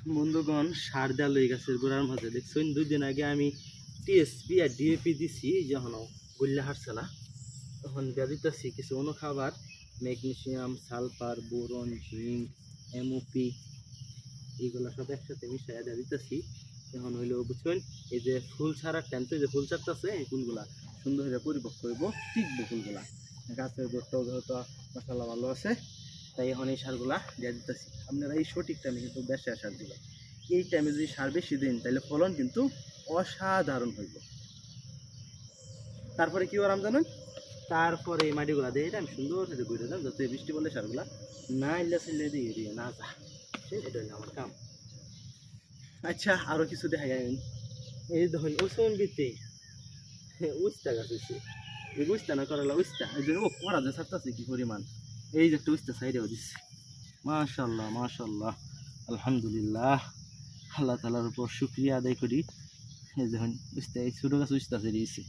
বন্ধুগণ সার দেওয়া লই গাছের গোড়ার মাঝে দেখছেন 2 দিন আগে আমি টিএসপি আর ডিএপি দিছি যখন গুল্লা হারছে না তখন দেওয়া দিতেছি কিছু অন্য খাবার magnesium sulphur boron zinc MOP এইগুলো সব একসাথে মিশিয়ে দেওয়া দিতেছি এখন হইলো বুঝছেন এই যে ফুল ছাড়ার টাইম তো যে ফুল ছাড়তেছে এই ফুলগুলা সুন্দর হয়ে পরিপক্ক হইব টিকবো ফুলগুলা গাছের গোড়টাও যেহেতু মশলা ভালো আছে তাই এখন এই সারগুলা দিয়ে দিতেছি আপনারা এই সঠিক টাইমে কিন্তু বেশি সার দিবেন এই টাইমে যদি সার বেশি দিন তাহলে ফলন কিন্তু অসাধারণ হইব তারপরে কি করাম জানেন তারপরে এই মাটিগুলা দিয়ে এটা আমি সুন্দর করে ঘুরে দাম যাতে বৃষ্টি বলে সারগুলা না ইল্লা সিল্লে দিয়ে দিয়ে না যা এটা হলো আমার কাম আচ্ছা আরো কিছু দেখা যায় এই দেখুন ওসন বিতে উস্তা গাছ হচ্ছে এই উস্তা না করালা উস্তা এই যে ও করা যে ছাড়তেছে কি পরিমাণ এই যে একটা উস্তা সাইডেও দিচ্ছে মাশাআল্লাহ মাশাআল্লাহ আলহামদুলিল্লাহ আল্লাহ তাআলার উপর শুকরিয়া আদায় করি এই দেখুন উস্তা এই ছোট গাছ উস্তা ছেড়ে দিয়েছে